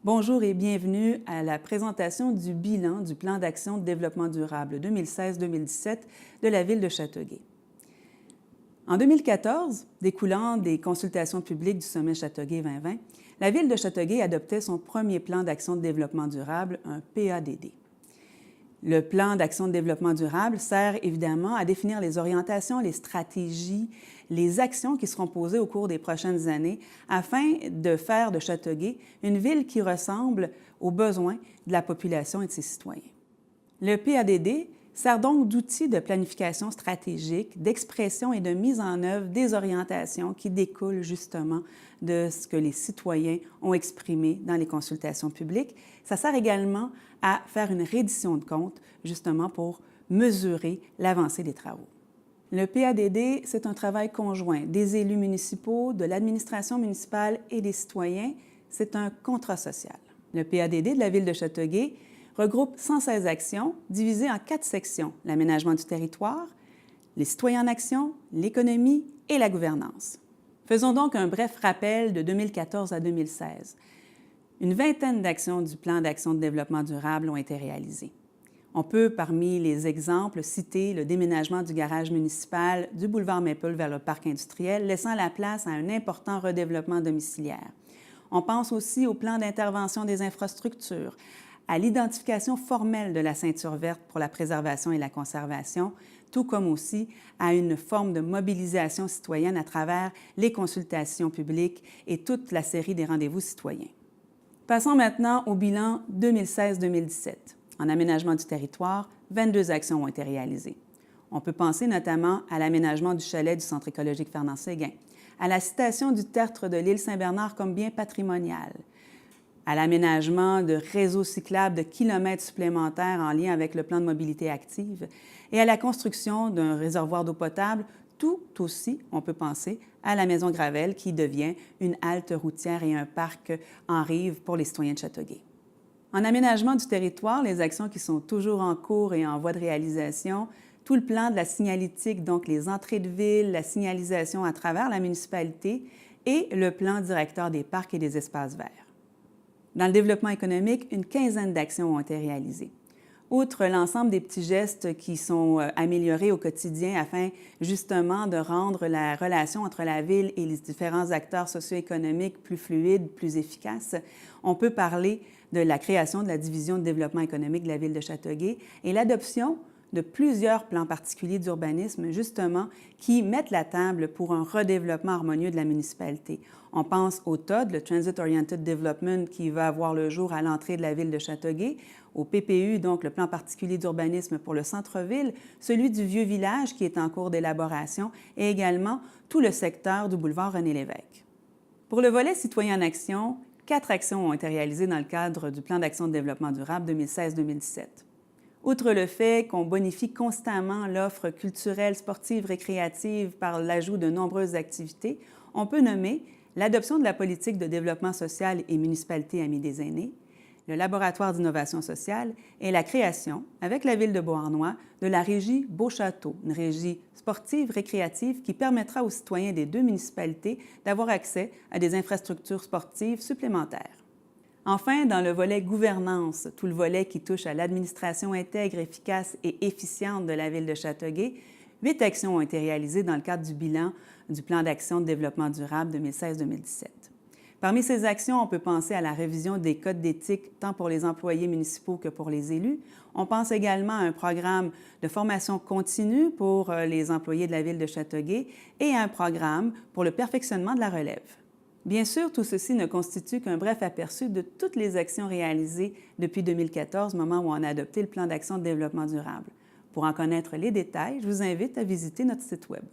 Bonjour et bienvenue à la présentation du bilan du plan d'action de développement durable 2016-2017 de la Ville de Châteauguay. En 2014, découlant des consultations publiques du sommet Châteauguay 2020, la Ville de Châteauguay adoptait son premier plan d'action de développement durable, un PADD. Le plan d'action de développement durable sert évidemment à définir les orientations, les stratégies, les actions qui seront posées au cours des prochaines années afin de faire de Châteauguay une ville qui ressemble aux besoins de la population et de ses citoyens. Le PADD sert donc d'outil de planification stratégique, d'expression et de mise en œuvre des orientations qui découlent justement de ce que les citoyens ont exprimé dans les consultations publiques. Ça sert également à faire une reddition de comptes, justement pour mesurer l'avancée des travaux. Le PADD, c'est un travail conjoint des élus municipaux, de l'administration municipale et des citoyens. C'est un contrat social. Le PADD de la Ville de Châteauguay regroupe 116 actions divisées en 4 sections: l'aménagement du territoire, les citoyens en action, l'économie et la gouvernance. Faisons donc un bref rappel de 2014 à 2016. Une vingtaine d'actions du plan d'action de développement durable ont été réalisées. On peut, parmi les exemples, citer le déménagement du garage municipal du boulevard Maple vers le parc industriel, laissant la place à un important redéveloppement domiciliaire. On pense aussi au plan d'intervention des infrastructures, à l'identification formelle de la ceinture verte pour la préservation et la conservation, tout comme aussi à une forme de mobilisation citoyenne à travers les consultations publiques et toute la série des rendez-vous citoyens. Passons maintenant au bilan 2016-2017. En aménagement du territoire, 22 actions ont été réalisées. On peut penser notamment à l'aménagement du chalet du Centre écologique Fernand-Séguin, à la citation du tertre de l'île Saint-Bernard comme bien patrimonial, à l'aménagement de réseaux cyclables de kilomètres supplémentaires en lien avec le plan de mobilité active et à la construction d'un réservoir d'eau potable. Tout aussi, on peut penser à la Maison Gravel qui devient une halte routière et un parc en rive pour les citoyens de Châteauguay. En aménagement du territoire, les actions qui sont toujours en cours et en voie de réalisation, tout le plan de la signalétique, donc les entrées de ville, la signalisation à travers la municipalité et le plan directeur des parcs et des espaces verts. Dans le développement économique, une quinzaine d'actions ont été réalisées. Outre l'ensemble des petits gestes qui sont améliorés au quotidien afin justement de rendre la relation entre la ville et les différents acteurs socio-économiques plus fluide, plus efficace, on peut parler de la création de la division de développement économique de la Ville de Châteauguay et l'adoption de plusieurs plans particuliers d'urbanisme, justement, qui mettent la table pour un redéveloppement harmonieux de la municipalité. On pense au TOD, le Transit Oriented Development, qui va avoir le jour à l'entrée de la Ville de Châteauguay, au PPU, donc le plan particulier d'urbanisme pour le centre-ville, celui du vieux village qui est en cours d'élaboration et également tout le secteur du boulevard René-Lévesque. Pour le volet Citoyens en action, 4 actions ont été réalisées dans le cadre du plan d'action de développement durable 2016-2017. Outre le fait qu'on bonifie constamment l'offre culturelle, sportive, récréative par l'ajout de nombreuses activités, on peut nommer l'adoption de la politique de développement social et municipalité amie des aînés, le laboratoire d'innovation sociale et la création, avec la Ville de Beauharnois, de la régie Beauchâteau, une régie sportive, récréative qui permettra aux citoyens des 2 municipalités d'avoir accès à des infrastructures sportives supplémentaires. Enfin, dans le volet gouvernance, tout le volet qui touche à l'administration intègre, efficace et efficiente de la Ville de Châteauguay, 8 actions ont été réalisées dans le cadre du bilan du plan d'action de développement durable 2016-2017. Parmi ces actions, on peut penser à la révision des codes d'éthique tant pour les employés municipaux que pour les élus. On pense également à un programme de formation continue pour les employés de la Ville de Châteauguay et à un programme pour le perfectionnement de la relève. Bien sûr, tout ceci ne constitue qu'un bref aperçu de toutes les actions réalisées depuis 2014, moment où on a adopté le plan d'action de développement durable. Pour en connaître les détails, je vous invite à visiter notre site Web.